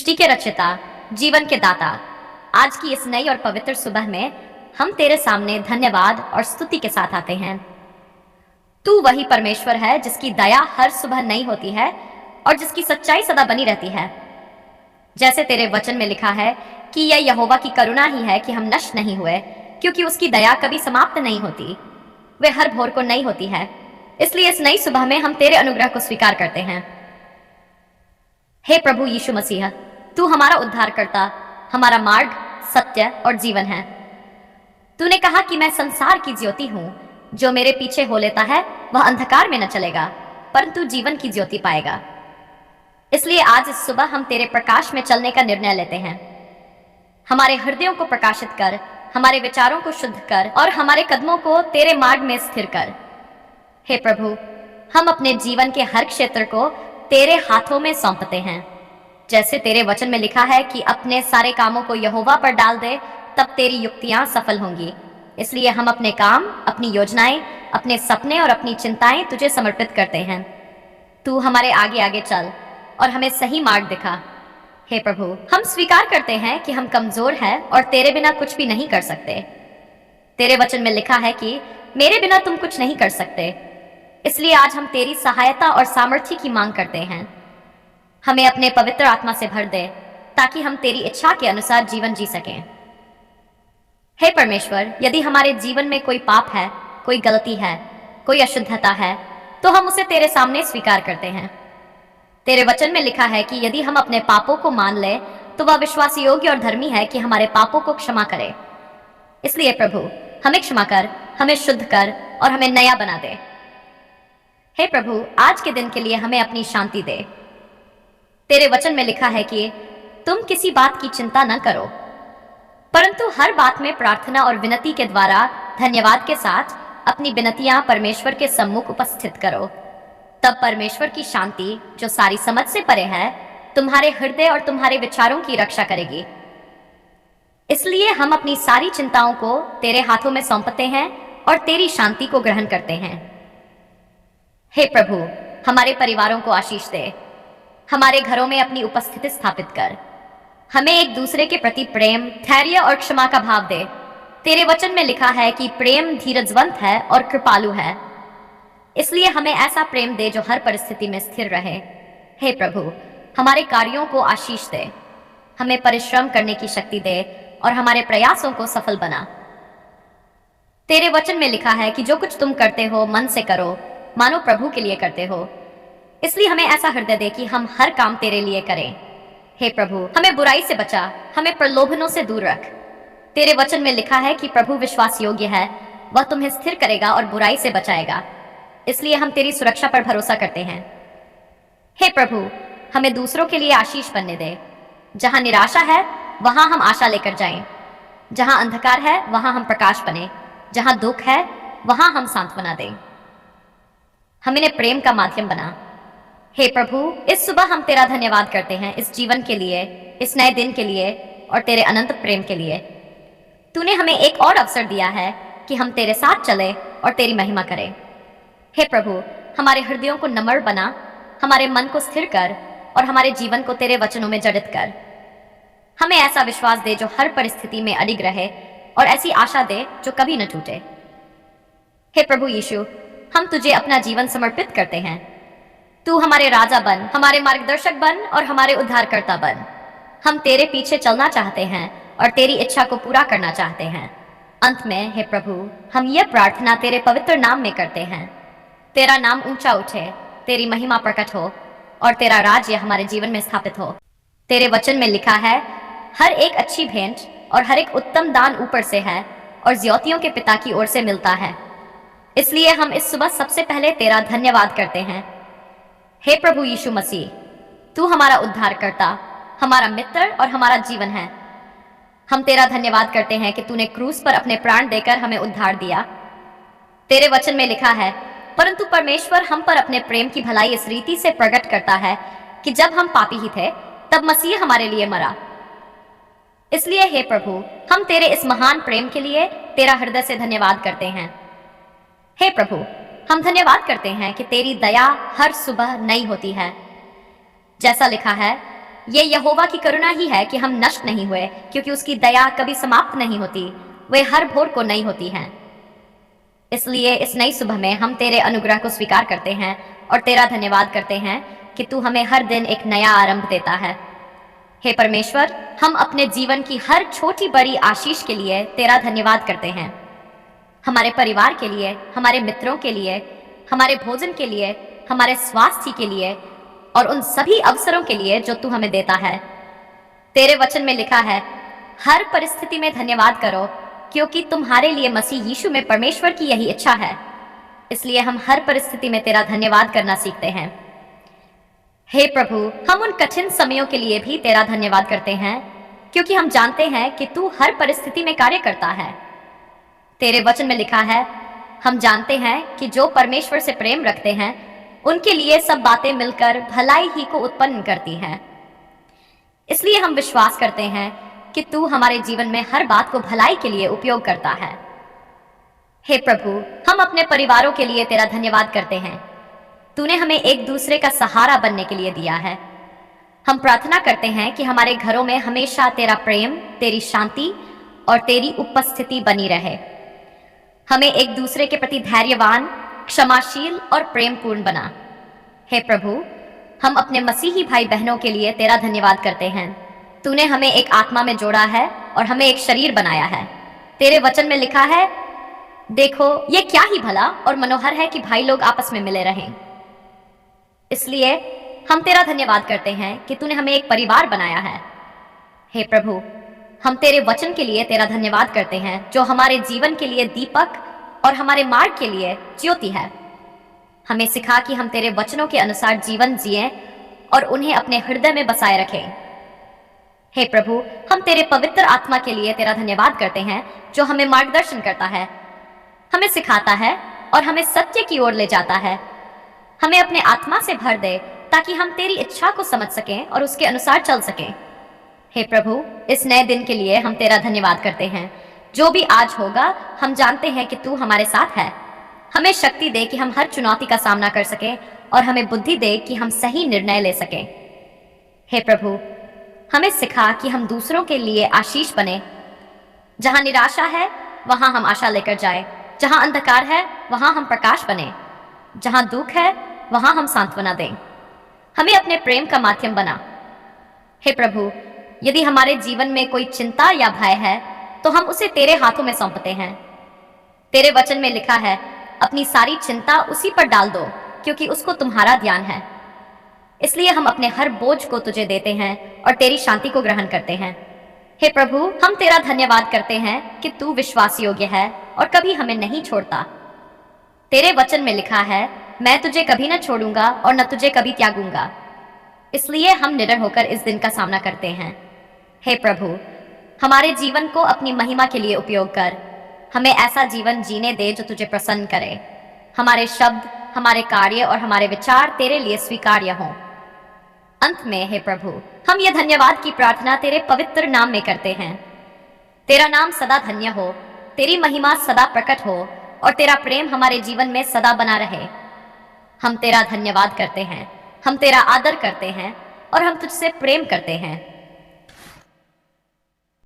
सृष्टि के रचयिता, जीवन के दाता, आज की इस नई और पवित्र सुबह में हम तेरे सामने धन्यवाद और स्तुति के साथ आते हैं। तू वही परमेश्वर है जिसकी दया हर सुबह नई होती है और जिसकी सच्चाई सदा बनी रहती है। जैसे तेरे वचन में लिखा है कि यह यहोवा की करुणा ही है कि हम नष्ट नहीं हुए, क्योंकि उसकी दया कभी समाप्त नहीं होती, वे हर भोर को नई होती है। इसलिए इस नई सुबह में हम तेरे अनुग्रह को स्वीकार करते हैं। हे प्रभु यीशु मसीह, तू हमारा उद्धारकर्ता, हमारा मार्ग, सत्य और जीवन है। तूने कहा कि मैं संसार की ज्योति हूं, जो मेरे पीछे हो लेता है वह अंधकार में न चलेगा, परंतु जीवन की ज्योति पाएगा। इसलिए आज इस सुबह हम तेरे प्रकाश में चलने का निर्णय लेते हैं। हमारे हृदयों को प्रकाशित कर, हमारे विचारों को शुद्ध कर और हमारे कदमों को तेरे मार्ग में स्थिर कर। हे प्रभु, हम अपने जीवन के हर क्षेत्र को तेरे हाथों में सौंपते हैं। जैसे तेरे वचन में लिखा है कि अपने सारे कामों को यहोवा पर डाल दे, तब तेरी युक्तियां सफल होंगी। इसलिए हम अपने काम, अपनी योजनाएं, अपने सपने और अपनी चिंताएं तुझे समर्पित करते हैं। तू हमारे आगे आगे चल और हमें सही मार्ग दिखा। हे प्रभु, हम स्वीकार करते हैं कि हम कमजोर हैं और तेरे बिना कुछ भी नहीं कर सकते। तेरे वचन में लिखा है कि मेरे बिना तुम कुछ नहीं कर सकते। इसलिए आज हम तेरी सहायता और सामर्थ्य की मांग करते हैं। हमें अपने पवित्र आत्मा से भर दे, ताकि हम तेरी इच्छा के अनुसार जीवन जी सकें। हे परमेश्वर, यदि हमारे जीवन में कोई पाप है, कोई गलती है, कोई अशुद्धता है, तो हम उसे तेरे सामने स्वीकार करते हैं। तेरे वचन में लिखा है कि यदि हम अपने पापों को मान ले, तो वह विश्वास योग्य और धर्मी है कि हमारे पापों को क्षमा करे। इसलिए प्रभु, हमें क्षमा कर, हमें शुद्ध कर और हमें नया बना दे। हे प्रभु, आज के दिन के लिए हमें अपनी शांति दे। तेरे वचन में लिखा है कि तुम किसी बात की चिंता न करो, परंतु हर बात में प्रार्थना और विनती के द्वारा धन्यवाद के साथ अपनी विनतियां परमेश्वर के सम्मुख उपस्थित करो। तब परमेश्वर की शांति, जो सारी समझ से परे है, तुम्हारे हृदय और तुम्हारे विचारों की रक्षा करेगी। इसलिए हम अपनी सारी चिंताओं को तेरे हाथों में सौंपते हैं और तेरी शांति को ग्रहण करते हैं। हे प्रभु, हमारे परिवारों को आशीष दे, हमारे घरों में अपनी उपस्थिति स्थापित कर। हमें एक दूसरे के प्रति प्रेम, धैर्य और क्षमा का भाव दे। तेरे वचन में लिखा है कि प्रेम धीरजवंत है और कृपालु है। इसलिए हमें ऐसा प्रेम दे जो हर परिस्थिति में स्थिर रहे। हे प्रभु, हमारे कार्यों को आशीष दे, हमें परिश्रम करने की शक्ति दे और हमारे प्रयासों को सफल बना। तेरे वचन में लिखा है कि जो कुछ तुम करते हो मन से करो, मानो प्रभु के लिए करते हो। इसलिए हमें ऐसा हृदय दे कि हम हर काम तेरे लिए करें। हे प्रभु, हमें बुराई से बचा, हमें प्रलोभनों से दूर रख। तेरे वचन में लिखा है कि प्रभु विश्वास योग्य है, वह तुम्हें स्थिर करेगा और बुराई से बचाएगा। इसलिए हम तेरी सुरक्षा पर भरोसा करते हैं। हे प्रभु, हमें दूसरों के लिए आशीष बनने दे। जहां निराशा है वहां हम आशा लेकर जाएं, जहां अंधकार है वहां हम प्रकाश बने, जहां दुख है वहां हम सांत्वना दें। हम इन्हें प्रेम का माध्यम बना। हे प्रभु, इस सुबह हम तेरा धन्यवाद करते हैं, इस जीवन के लिए, इस नए दिन के लिए और तेरे अनंत प्रेम के लिए। तूने हमें एक और अवसर दिया है कि हम तेरे साथ चले और तेरी महिमा करें। हे प्रभु, हमारे हृदयों को नम्र बना, हमारे मन को स्थिर कर और हमारे जीवन को तेरे वचनों में जड़ित कर। हमें ऐसा विश्वास दे जो हर परिस्थिति में अडिग रहे और ऐसी आशा दे जो कभी न टूटे। हे प्रभु यीशु, हम तुझे अपना जीवन समर्पित करते हैं। तू हमारे राजा बन, हमारे मार्गदर्शक बन और हमारे उद्धारकर्ता बन। हम तेरे पीछे चलना चाहते हैं और तेरी इच्छा को पूरा करना चाहते हैं। अंत में हे प्रभु, हम यह प्रार्थना तेरे पवित्र नाम में करते हैं। तेरा नाम ऊंचा उठे, तेरी महिमा प्रकट हो और तेरा राज्य हमारे जीवन में स्थापित हो। तेरे वचन में लिखा है, हर एक अच्छी भेंट और हर एक उत्तम दान ऊपर से है और ज्योतियों के पिता की ओर से मिलता है। इसलिए हम इस सुबह सबसे पहले तेरा धन्यवाद करते हैं। हे प्रभु यीशु मसीह, तू हमारा उद्धारकर्ता, हमारा मित्र और हमारा जीवन है। हम तेरा धन्यवाद करते हैं कि तूने क्रूस पर अपने प्राण देकर हमें उद्धार दिया। तेरे वचन में लिखा है, परंतु परमेश्वर हम पर अपने प्रेम की भलाई इस रीति से प्रकट करता है कि जब हम पापी ही थे, तब मसीह हमारे लिए मरा। इसलिए हे प्रभु, हम तेरे इस महान प्रेम के लिए तेरा हृदय से धन्यवाद करते हैं। हे प्रभु, हम धन्यवाद करते हैं कि तेरी दया हर सुबह नई होती है। जैसा लिखा है, ये यहोवा की करुणा ही है कि हम नष्ट नहीं हुए, क्योंकि उसकी दया कभी समाप्त नहीं होती, वे हर भोर को नई होती हैं। इसलिए इस नई सुबह में हम तेरे अनुग्रह को स्वीकार करते हैं और तेरा धन्यवाद करते हैं कि तू हमें हर दिन एक नया आरंभ देता है। हे परमेश्वर, हम अपने जीवन की हर छोटी बड़ी आशीष के लिए तेरा धन्यवाद करते हैं। हमारे परिवार के लिए, हमारे मित्रों के लिए, हमारे भोजन के लिए, हमारे स्वास्थ्य के लिए और उन सभी अवसरों के लिए जो तू हमें देता है। तेरे वचन में लिखा है, हर परिस्थिति में धन्यवाद करो, क्योंकि तुम्हारे लिए मसीह यीशु में परमेश्वर की यही इच्छा है। इसलिए हम हर परिस्थिति में तेरा धन्यवाद करना सीखते हैं। हे प्रभु, हम उन कठिन समयों के लिए भी तेरा धन्यवाद करते हैं, क्योंकि हम जानते हैं कि तू हर परिस्थिति में कार्य करता है। तेरे वचन में लिखा है, हम जानते हैं कि जो परमेश्वर से प्रेम रखते हैं उनके लिए सब बातें मिलकर भलाई ही को उत्पन्न करती हैं। इसलिए हम विश्वास करते हैं कि तू हमारे जीवन में हर बात को भलाई के लिए उपयोग करता है। हे प्रभु, हम अपने परिवारों के लिए तेरा धन्यवाद करते हैं। तूने हमें एक दूसरे का सहारा बनने के लिए दिया है। हम प्रार्थना करते हैं कि हमारे घरों में हमेशा तेरा प्रेम, तेरी शांति और तेरी उपस्थिति बनी रहे। हमें एक दूसरे के प्रति धैर्यवान, क्षमाशील और प्रेमपूर्ण बना। हे प्रभु, हम अपने मसीही भाई बहनों के लिए तेरा धन्यवाद करते हैं। तूने हमें एक आत्मा में जोड़ा है और हमें एक शरीर बनाया है। तेरे वचन में लिखा है, देखो ये क्या ही भला और मनोहर है कि भाई लोग आपस में मिले रहें। इसलिए हम तेरा धन्यवाद करते हैं कि तूने हमें एक परिवार बनाया है। हे प्रभु, हम तेरे वचन के लिए तेरा धन्यवाद करते हैं, जो हमारे जीवन के लिए दीपक और हमारे मार्ग के लिए ज्योति है। हमें सिखा कि हम तेरे वचनों के अनुसार जीवन जिएं और उन्हें अपने हृदय में बसाए रखें। हे प्रभु, हम तेरे पवित्र आत्मा के लिए तेरा धन्यवाद करते हैं, जो हमें मार्गदर्शन करता है, हमें सिखाता है और हमें सत्य की ओर ले जाता है। हमें अपने आत्मा से भर दे ताकि हम तेरी इच्छा को समझ सकें और उसके अनुसार चल सकें। हे प्रभु, इस नए दिन के लिए हम तेरा धन्यवाद करते हैं। जो भी आज होगा, हम जानते हैं कि तू हमारे साथ है। हमें शक्ति दे कि हम हर चुनौती का सामना कर सकें और हमें बुद्धि दे कि हम सही निर्णय ले सकें। हे प्रभु, हमें सिखा कि हम दूसरों के लिए आशीष बने। जहां निराशा है वहां हम आशा लेकर जाए, जहां अंधकार है वहां हम प्रकाश बने, जहां दुख है वहां हम सांत्वना दें। हमें अपने प्रेम का माध्यम बना। हे प्रभु, यदि हमारे जीवन में कोई चिंता या भय है तो हम उसे तेरे हाथों में सौंपते हैं। तेरे वचन में लिखा है, अपनी सारी चिंता उसी पर डाल दो, क्योंकि उसको तुम्हारा ध्यान है। इसलिए हम अपने हर बोझ को तुझे देते हैं और तेरी शांति को ग्रहण करते हैं। हे प्रभु, हम तेरा धन्यवाद करते हैं कि तू विश्वास योग्य है और कभी हमें नहीं छोड़ता। तेरे वचन में लिखा है, मैं तुझे कभी न छोड़ूंगा और न तुझे कभी त्यागूंगा। इसलिए हम निडर होकर इस दिन का सामना करते हैं। हे प्रभु, हमारे जीवन को अपनी महिमा के लिए उपयोग कर। हमें ऐसा जीवन जीने दे जो तुझे प्रसन्न करे। हमारे शब्द, हमारे कार्य और हमारे विचार तेरे लिए स्वीकार्य हों। अंत में हे प्रभु, हम ये धन्यवाद की प्रार्थना तेरे पवित्र नाम में करते हैं। तेरा नाम सदा धन्य हो, तेरी महिमा सदा प्रकट हो और तेरा प्रेम हमारे जीवन में सदा बना रहे। हम तेरा धन्यवाद करते हैं, हम तेरा आदर करते हैं और हम तुझसे प्रेम करते हैं।